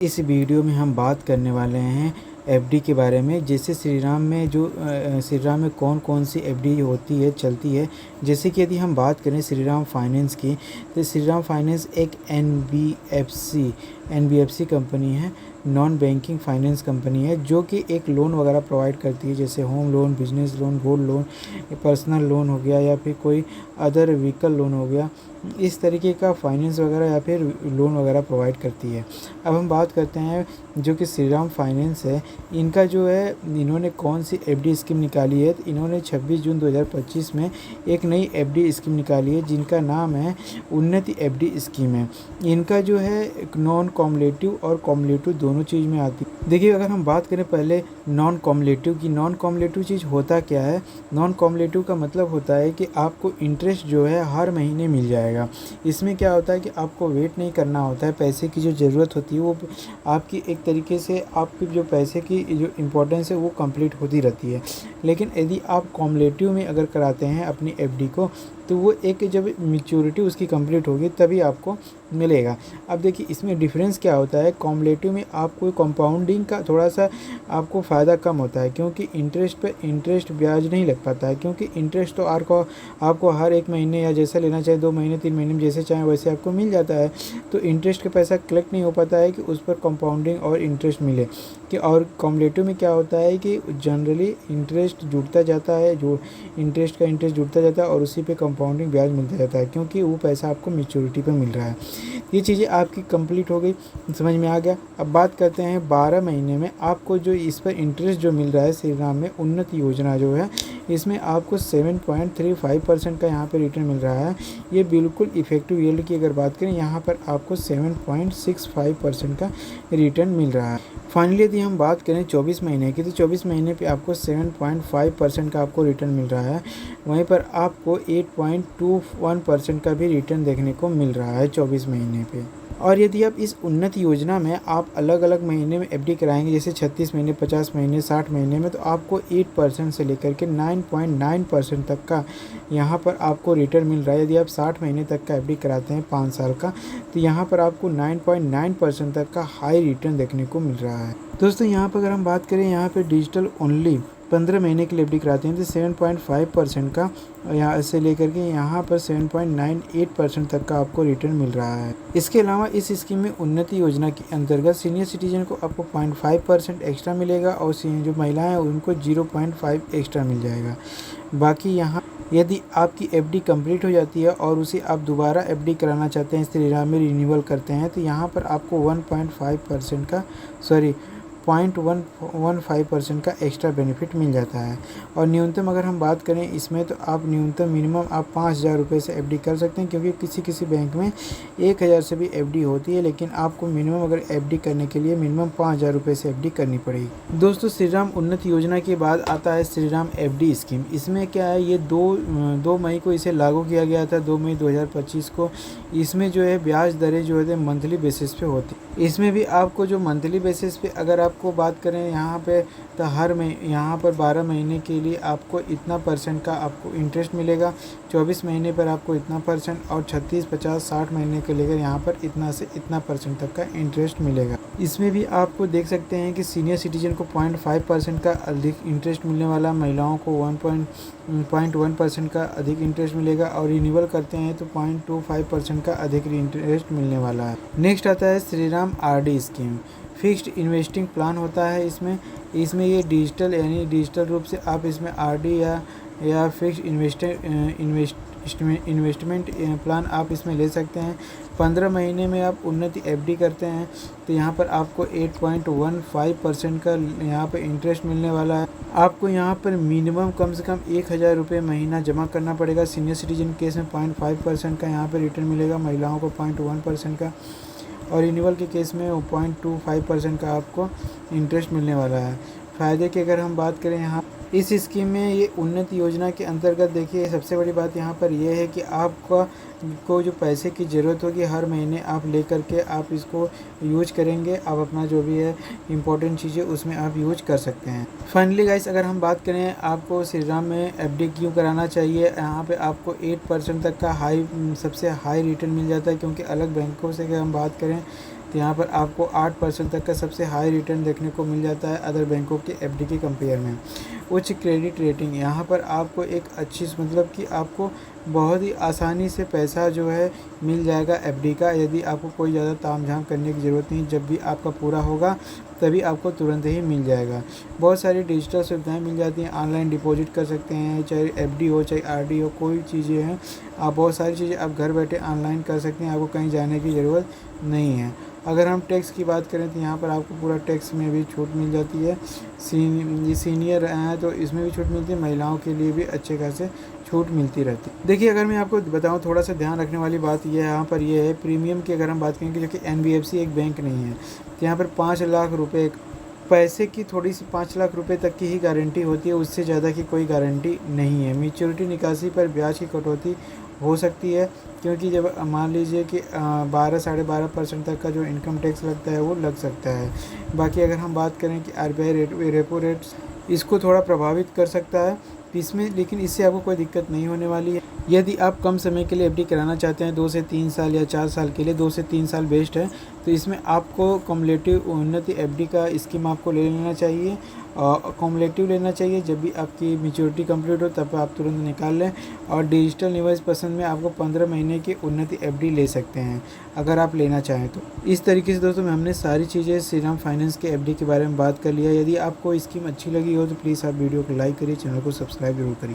इस वीडियो में हम बात करने वाले हैं एफडी के बारे में। जैसे श्रीराम में कौन कौन सी एफडी होती है चलती है। जैसे कि यदि हम बात करें श्रीराम फाइनेंस की, तो श्रीराम फाइनेंस एक एनबीएफसी कंपनी है, नॉन बैंकिंग फाइनेंस कंपनी है, जो कि एक लोन वगैरह प्रोवाइड करती है, जैसे home loan, business loan, gold loan, personal loan हो गया या फिर कोई अदर व्हीकल लोन हो गया। इस तरीके का फाइनेंस वगैरह या फिर लोन वगैरह प्रोवाइड करती है। अब हम बात करते हैं जो कि श्रीराम फाइनेंस है, इनका जो है इन्होंने कौन सी एफडी स्कीम निकाली है। तो इन्होंने 26 जून 2025 में एक नई एफडी स्कीम निकाली है, जिनका नाम है उन्नति एफडी स्कीम है। इनका जो है नॉन कॉम्युलेटिव और कॉम्युलेटिव दोनों चीज़ में आती है। देखिए, अगर हम बात करें पहले नॉन कॉम्युलेटिव की, नॉन कॉम्युलेटिव चीज़ होता क्या है। नॉन कॉम्युलेटिव का मतलब होता है कि आपको इंटरेस्ट जो है हर महीने मिल जाएगा। इसमें क्या होता है कि आपको वेट नहीं करना होता है, पैसे की जो ज़रूरत होती है वो आपकी एक तरीके से आपकी जो पैसे की जो इम्पोर्टेंस है वो कंप्लीट होती रहती है। लेकिन यदि आप कॉम्युलेटिव में अगर कराते हैं अपनी एफडी को, तो वो एक जब मैच्योरिटी उसकी कंप्लीट होगी तभी आपको मिलेगा। अब देखिए, इसमें डिफरेंस क्या होता है। कॉम्युलेटिव में आपको कंपाउंडिंग का थोड़ा सा आपको फ़ायदा कम होता है, क्योंकि इंटरेस्ट पे इंटरेस्ट ब्याज नहीं लग पाता है, क्योंकि इंटरेस्ट तो आपको हर एक महीने या जैसा लेना चाहे 2 महीने 3 महीने में जैसे चाहें वैसे आपको मिल जाता है। तो इंटरेस्ट का पैसा कलेक्ट नहीं हो पाता है कि उस पर कंपाउंडिंग और इंटरेस्ट मिले। कि और कॉम्युलेटिव में क्या होता है कि जनरली इंटरेस्ट जुड़ता जाता है, जो इंटरेस्ट का इंटरेस्ट जुड़ता जाता है और उसी पे कंपाउंडिंग ब्याज मिलता जाता है, क्योंकि वो पैसा आपको मैच्योरिटी पे मिल रहा है। ये चीज़ें आपकी कंप्लीट हो गई, समझ में आ गया। अब बात करते हैं 12 महीने में आपको जो इस पर इंटरेस्ट जो मिल रहा है श्रीराम में उन्नति योजना जो है, इसमें आपको 7.35% का यहाँ पे रिटर्न मिल रहा है। ये बिल्कुल इफेक्टिव यील्ड की अगर बात करें, यहाँ पर आपको 7.65% का रिटर्न मिल रहा है। फाइनली यदि हम बात करें 24 महीने की, तो 24 महीने पे आपको 7.5% का आपको रिटर्न मिल रहा है। वहीं पर आपको 8.21% का भी रिटर्न देखने को मिल रहा है 24 महीने पे। और यदि आप इस उन्नति योजना में आप अलग अलग महीने में एफडी कराएंगे, जैसे 36 महीने, 50 महीने, 60 महीने में, तो आपको 8% से लेकर के 9.9% तक का यहाँ पर आपको रिटर्न मिल रहा है। यदि आप 60 महीने तक का एफडी कराते हैं 5 साल का, तो यहाँ पर आपको 9.9% तक का हाई रिटर्न देखने को मिल रहा है। दोस्तों, यहाँ पर अगर हम बात करें, यहाँ पर डिजिटल ओनली 15 महीने के लिए एफडी कराते हैं तो 7.5% का यहाँ से लेकर के यहाँ पर 7.98% तक का आपको रिटर्न मिल रहा है। इसके अलावा इस स्कीम में उन्नति योजना के अंतर्गत सीनियर सिटीजन को आपको 0.5% एक्स्ट्रा मिलेगा और जो महिलाएं हैं उनको 0.5 एक्स्ट्रा मिल जाएगा। बाकी यहाँ यदि आपकी एफडी कंप्लीट हो जाती है और उसे आप दोबारा एफडी कराना चाहते हैं, श्रीराम में रिन्यूअल करते हैं, तो यहाँ पर आपको 0.15% का एक्स्ट्रा बेनिफिट मिल जाता है। और न्यूनतम अगर हम बात करें इसमें, तो आप न्यूनतम मिनिमम आप 5,000 रुपये से एफडी कर सकते हैं, क्योंकि किसी बैंक में 1,000 से भी एफडी होती है, लेकिन आपको मिनिमम अगर एफडी करने के लिए मिनिमम 5,000 रुपये से एफडी करनी पड़ेगी। दोस्तों, श्रीराम उन्नति योजना के बाद आता है श्रीराम एफडी स्कीम। इसमें क्या है, ये 2 मई को इसे लागू किया गया था, 2 मई 2025 को। इसमें जो है ब्याज दरें जो है मंथली बेसिस पे होती है। इसमें भी आपको जो मंथली बेसिस पे अगर आपको बात करें यहाँ पे, तो यहाँ पर 12 महीने के लिए आपको इतना % का आपको इंटरेस्ट मिलेगा, 24 महीने पर आपको इतना % और 36, 50, 60 महीने के लेकर यहाँ पर इतना से इतना % तक का इंटरेस्ट मिलेगा। इसमें भी आपको देख सकते हैं कि सीनियर सिटीजन को 0.5% का अधिक इंटरेस्ट मिलने वाला, महिलाओं को 1.1% का अधिक इंटरेस्ट मिलेगा और रिन्यूअल करते हैं तो 0.25% का अधिक इंटरेस्ट मिलने वाला है। नेक्स्ट आता है Shriram RD scheme. Fixed investing plan होता है इसमें ये डिजिटल यानी डिजिटल रूप से आप इसमें आरडी या फिक्स्ड इन्वेस्टमेंट प्लान आप इसमें ले सकते हैं। 15 महीने में आप उन्नति एफडी करते हैं तो यहाँ पर आपको 8.15% का यहाँ पर इंटरेस्ट मिलने वाला है। आपको यहाँ पर मिनिमम कम से कम 1,000 रुपये महीना जमा करना पड़ेगा। सीनियर सिटीजन केस में 0.5% का यहाँ पर रिटर्न मिलेगा, महिलाओं को 0.1% का, और रिन्यूअल के केस में 0.25% का आपको इंटरेस्ट मिलने वाला है। फ़ायदे की अगर हम बात करें, यहाँ इस स्कीम में ये उन्नति योजना के अंतर्गत देखिए, सबसे बड़ी बात यहाँ पर यह है कि आपको जो पैसे की ज़रूरत होगी हर महीने आप ले करके आप इसको यूज करेंगे, आप अपना जो भी है इम्पोर्टेंट चीज़ें उसमें आप यूज कर सकते हैं। फाइनली गाइस, अगर हम बात करें आपको श्रीराम में एफडी क्यों कराना चाहिए, यहाँ पे आपको 8% तक का सबसे हाई रिटर्न मिल जाता है, क्योंकि अलग बैंकों से अगर हम बात करें तो यहाँ पर आपको 8% तक का सबसे हाई रिटर्न देखने को मिल जाता है अदर बैंकों के एफडी के कंपेयर में। उच्च क्रेडिट रेटिंग, यहाँ पर आपको एक अच्छी मतलब कि आपको बहुत ही आसानी से पैसा जो है मिल जाएगा एफडी का, यदि आपको कोई ज़्यादा तामझाम करने की ज़रूरत नहीं, जब भी आपका पूरा होगा तभी आपको तुरंत ही मिल जाएगा। बहुत सारी डिजिटल सुविधाएं मिल जाती हैं, ऑनलाइन डिपॉजिट कर सकते हैं, चाहे एफडी हो चाहे आरडी हो, कोई चीज़ें हैं, आप बहुत सारी चीज़ें आप घर बैठे ऑनलाइन कर सकते हैं, आपको कहीं जाने की ज़रूरत नहीं है। अगर हम टैक्स की बात करें तो यहाँ पर आपको पूरा टैक्स में भी छूट मिल जाती है। सीनियर हैं तो इसमें भी छूट मिलती है, महिलाओं के लिए भी अच्छे खासे छूट मिलती रहती है। देखिए, अगर मैं आपको बताऊँ, थोड़ा सा ध्यान रखने वाली बात ये है यहाँ पर ये है प्रीमियम की अगर हम बात करेंगे, जो कि एनबीएफसी एक बैंक नहीं है, तो यहाँ पर 5 लाख रुपये पैसे की थोड़ी सी 5 लाख रुपए तक की ही गारंटी होती है, उससे ज़्यादा की कोई गारंटी नहीं है। मैच्योरिटी निकासी पर ब्याज की कटौती हो सकती है, क्योंकि जब मान लीजिए कि 12 साढ़े 12% तक का जो इनकम टैक्स लगता है वो लग सकता है। बाकी अगर हम बात करें कि आरबीआई रेपो रेट इसको थोड़ा प्रभावित कर सकता है इसमें, लेकिन इससे आपको कोई दिक्कत नहीं होने वाली है। यदि आप कम समय के लिए एफडी कराना चाहते हैं, 2 से 3 साल या 4 साल के लिए, 2 से 3 साल बेस्ट है, तो इसमें आपको कम्युलेटिव उन्नति एफडी का स्कीम आपको ले लेना चाहिए। कम्युलेटिव लेना चाहिए, जब भी आपकी मैच्योरिटी कंप्लीट हो तब आप तुरंत निकाल लें। और डिजिटल निवेश पसंद में आपको 15 महीने की उन्नति एफडी ले सकते हैं अगर आप लेना चाहें तो। इस तरीके से दोस्तों हमने सारी चीज़ें श्रीराम फाइनेंस के एफडी के बारे में बात कर लिया। यदि आपको स्कीम अच्छी लगी हो तो प्लीज़ आप वीडियो को लाइक करिए, चैनल को सब्सक्राइब जरूर करिए।